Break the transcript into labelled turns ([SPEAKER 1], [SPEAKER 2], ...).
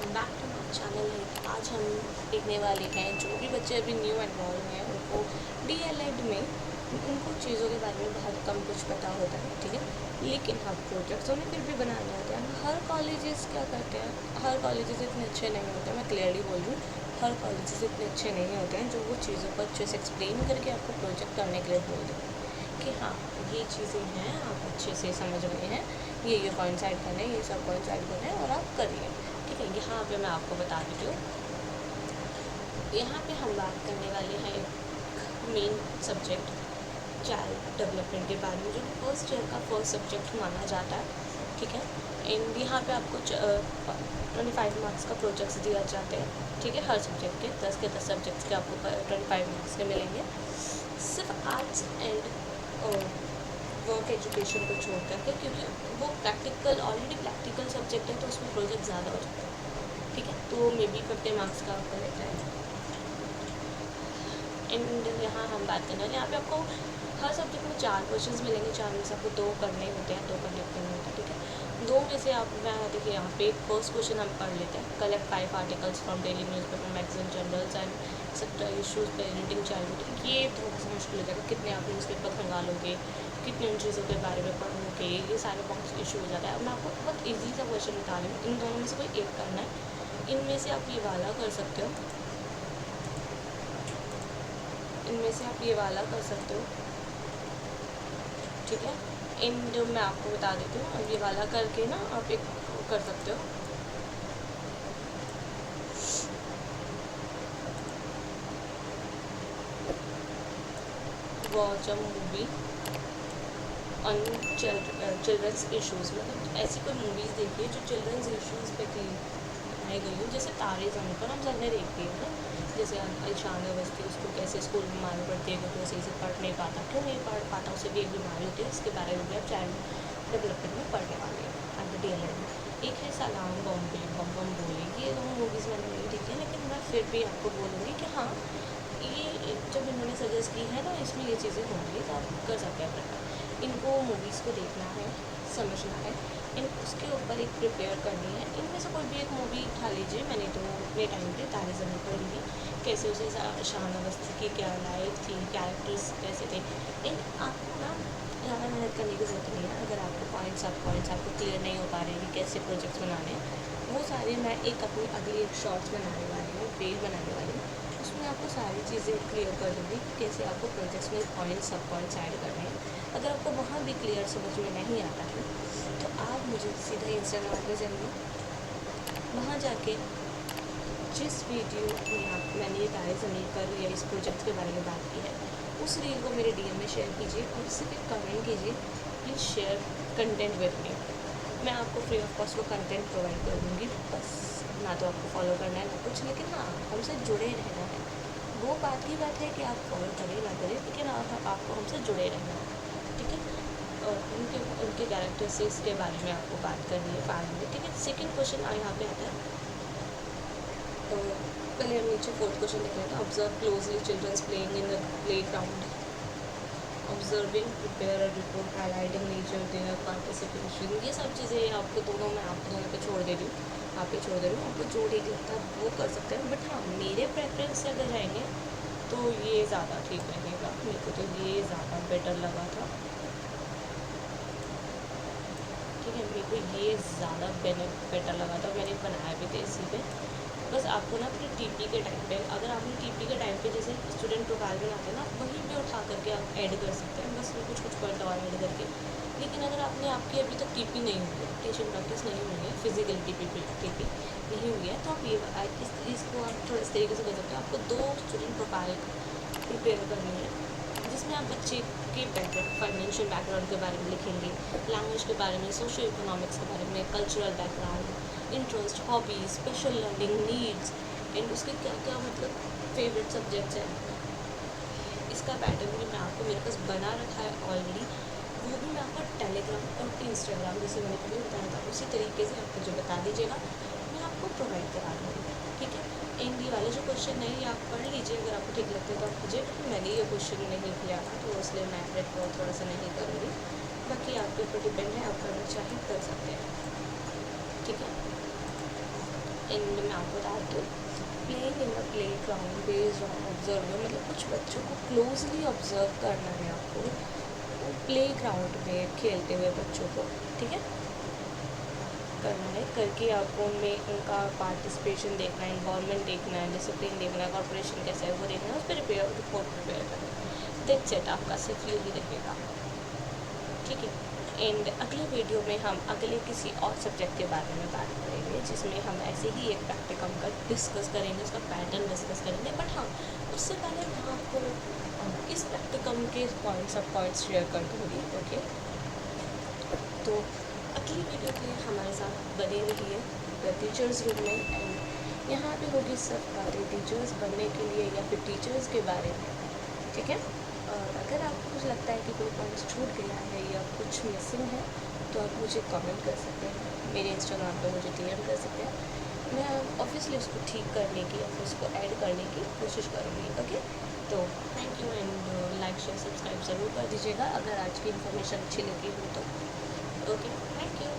[SPEAKER 1] Welcome back to my channel. आज हम देखने वाले हैं जो भी बच्चे अभी न्यू एनरोल हैं उनको डीएलएड में उनको चीज़ों के बारे में बहुत कम कुछ पता होता है, ठीक है। लेकिन हाँ, प्रोजेक्ट्स उन्हें फिर भी बनाने होते हैं। हर कॉलेजेस क्या करते हैं, हर कॉलेजेस इतने अच्छे नहीं होते, मैं क्लियरली बोल रही हूँ, हर कॉलेजेस इतने अच्छे नहीं होते हैं जो वो चीज़ों को अच्छे से एक्सप्लेन करके आपको प्रोजेक्ट करने के लिए बोल दें कि हाँ ये चीज़ें हैं, आप अच्छे से समझ रहे हैं, ये पॉइंट्स ऐड करने हैं, ये सब पॉइंट्स ऐड करने हैं और आप करिए, ठीक है। यहाँ पे मैं आपको बता देती हूँ, यहाँ पे हम बात करने वाले हैं एक मेन सब्जेक्ट चाइल्ड डेवलपमेंट के बारे में, जो कि फर्स्ट ईयर का फर्स्ट सब्जेक्ट माना जाता है, ठीक है। एंड यहाँ पे आपको 25 मार्क्स का प्रोजेक्ट्स दिया जाते हैं, ठीक है। हर सब्जेक्ट के 10 के 10 सब्जेक्ट्स के आपको 25 मार्क्स के मिलेंगे। सिर्फ आर्ट्स एंड वर्क एजुकेशन को छोड़ करके, क्योंकि वो प्रैक्टिकल ऑलरेडी प्रैक्टिकल सब्जेक्ट है तो उसमें प्रोजेक्ट ज़्यादा हो जाता है, ठीक है। तो मे बी 50 मार्क्स का आपका रहता है। एंड यहाँ हम बात करने वाले, यहाँ पे आपको हर सब्जेक्ट में 4 क्वेश्चंस मिलेंगे, 4 में से आपको 2 करने होते हैं, 2 कंडक्ट करने होते हैं, ठीक है। 2 में से आप देखिए यहाँ पे फर्स्ट क्वेश्चन हम पढ़ लेते हैं। Collect 5 articles from daily newspaper, magazine, journals and sector issues parenting childhood. ये थोड़ा सा मुश्किल हो जाएगा, कितने आप न्यूज़पेपर खंगा लोगे, कितने उन चीज़ों के बारे में पढ़ोगे, ये सारे बहुत इशू हो जाता है। अब मैं आपको बहुत ईजी सा क्वेश्चन बता रही हूँ, इन दोनों में से कोई एक करना है। इनमें से आप ये वाला कर सकते हो, इनमें से आप ये वाला कर सकते हो, ठीक है। एंड मैं आपको बता देती हूँ, अब ये वाला करके ना आप एक कर सकते हो, watch a movie on children's issues. मतलब ऐसी कोई मूवीज़ देखिए जो चिल्ड्रंस इशूज़ पे बनाई गई हो, जैसे तारे ज़मीन पर हम सबने देखी है ना, जैसे ईशान अवस्थी, उसको कैसे स्कूल में बीमारी पड़ती है क्योंकि वो सही से पढ़ नहीं पाता, क्यों नहीं पढ़ पाता, उसे भी एक बीमारी होती है, इसके बारे में भी आप चाइल्ड डेवलपमेंट में पढ़ने वाले हैं अंडर डीएलएड में। एक है सलाम बॉम्बे बम बम बोले, ये दोनों मूवीज़ मैंने नहीं देखी है, लेकिन मैं फिर भी आपको बोलूँगी कि हाँ, ये जब इन्होंने सजेस्ट की है ना, इसमें ये चीज़ें होंगी तो आप कर सकते हैं प्रेफर। इनको मूवीज़ को देखना है, समझना है, इन उसके ऊपर एक प्रिपेयर करनी है। इनमें से कोई भी एक मूवी उठा लीजिए। मैंने तो अपने टाइम पे तारे ज़मीन पर ली, कैसे उसे शान अवस्थी की क्या लाइफ थी, कैरेक्टर्स कैसे थे। इन आपको ना ज़्यादा मेहनत करने की ज़रूरत नहीं है। अगर आपको पॉइंट्स आपको क्लियर नहीं हो पा रहे हैं कि कैसे प्रोजेक्ट्स बनाने हैं, वो सारे मैं एक अपनी अगली एक शॉर्ट्स बनाने वाली हूँ, पेज बनाने वाली हूँ, उसमें आपको सारी चीज़ें क्लियर कर दूँगी कि कैसे आपको प्रोजेक्ट्स में पॉइंट्स सब पॉइंट्स ऐड करने हैं। अगर आपको वहाँ भी क्लियर समझ में नहीं आता है तो आप मुझे सीधा इंस्टाग्राम पे जाइए, वहाँ जाके जिस वीडियो में मैंने ये तारे ज़मीन पर या इस प्रोजेक्ट के बारे में बात की है, उस रील को मेरे डीएम में शेयर कीजिए और इससे फिर कमेंट कीजिए, please share content with me. मैं आपको फ्री ऑफ कॉस्ट वो कंटेंट प्रोवाइड कर दूँगी। बस ना तो आपको फॉलो करना है ना कुछ, लेकिन हाँ, हमसे जुड़े रहना है। वो बात ही बात है कि आप फॉलो करें ना करें, लेकिन आपको हमसे जुड़े रहना है, ठीक है। और उनके कैरेक्टरिस्टिक्स के बारे में आपको बात करनी है बाद में, ठीक है। सेकेंड क्वेश्चन यहाँ पे आता है, तो पहले हम नीचे फोर्थ क्वेश्चन देख लेते हैं। Observe closely children's playing in the playground, observing prepare a report highlighting nature their participation. ये सब चीज़ें आपको दोनों में आपको दोनों पे छोड़ दे रही हूँ, आप पे छोड़ दे रही हूँ। आपको जो ठीक लगता है वो कर सकते हैं, बट हाँ, मेरे प्रेफरेंस से अगर जाएंगे तो ये ज़्यादा ठीक रहेगा। मेरे को तो ये ज़्यादा बेटर लगा था, ठीक है। मेरे को ये ज़्यादा बेटर लगा था, मैंने बनाया भी थे इसी पे। बस आपको ना अपने टीपी के टाइम पे, अगर आपने टीपी के टाइम पे जैसे स्टूडेंट प्रोफाइल बनाते हैं ना, वहीं पे उठा करके आप ऐड कर सकते हैं, बस कुछ कुछ पॉइंट और ऐड करके। लेकिन अगर आपकी अभी तक टीपी नहीं हुई है, टीचिंग प्रैक्टिस नहीं हुई है, फिजिकल टीपी नहीं हुई है, तो आप ये इसको आप थोड़ा इस तरीके से कर सकते हो। आपको 2 स्टूडेंट प्रोफाइल प्रिपेयर करनी है, जिसमें आप बच्चे के बैकग्राउंड, फाइनेंशियल बैकग्राउंड के बारे में लिखेंगे, लैंग्वेज के बारे में, सोशो इकोनॉमिक्स के बारे में, cultural background, interest, hobbies, special learning needs, and उसके क्या क्या मतलब फेवरेट सब्जेक्ट्स हैं। इसका पैटर्न भी मैं आपको मेरे पास बना रखा है ऑलरेडी, वो भी मैं आपको टेलीग्राम और इंस्टाग्राम, जैसे मैंने पहले बताया था, उसी तरीके से आप मुझे बता दीजिएगा, मैं आपको प्रोवाइड करा दूँगी, ठीक है। एंड ये वाले जो क्वेश्चन है ये आप पढ़ लीजिए, अगर आपको ठीक लगता है तो आप कीजिए, क्योंकि मैंने ये क्वेश्चन नहीं किया था तो इसलिए मैं रेड को थोड़ा सा नहीं करूँगी। बाकी आपके ऊपर डिपेंड है, आप करना चाहें कर सकते हैं, ठीक है। एंड मैं आपको बताती हूँ, playing in the play ground based on observe, मतलब कुछ बच्चों को क्लोजली ऑब्जर्व करना है आपको प्ले ग्राउंड में खेलते हुए बच्चों को, ठीक है, करना है। करके आपको उनमें उनका पार्टिसिपेशन देखना है, इन्वॉल्वमेंट देखना है, डिसिप्लिन देखना है, कॉर्पोरेशन कैसा है वो देखना है, उस पर रिपोर्ट प्रिपेयर करना है। दैट्स इट, आपका सिर्फ यही रहेगा, ठीक है। एंड अगले वीडियो में हम अगले किसी और सब्जेक्ट के बारे में बात करेंगे, जिसमें हम ऐसे ही एक प्रैक्टिकम का डिस्कस करेंगे, उसका पैटर्न डिस्कस करेंगे। बट हाँ, उससे पहले मैं आपको इस प्रैक्टिकम के सब पॉइंट्स शेयर कर दूँगी, ओके। तो अगली वीडियो के लिए हमारे साथ बने रहिए द टीचर्स रूम में। एंड यहाँ पे होगी सब बातें टीचर्स बनने के लिए या फिर टीचर्स के बारे में, ठीक है। और अगर आपको कुछ लगता है कि कोई पॉइंट्स छूट गया है या कुछ मिसिंग है, तो आप मुझे कमेंट कर सकते हैं, मेरे इंस्टाग्राम पर मुझे DM कर सकते हैं। मैं ऑब्वियसली उसको ठीक करने की या फिर उसको ऐड करने की कोशिश करूँगी, ओके। तो thank you, and like share subscribe ज़रूर कर दीजिएगा अगर आज की इन्फॉर्मेशन अच्छी लगी हो तो, ओके, थैंक यू।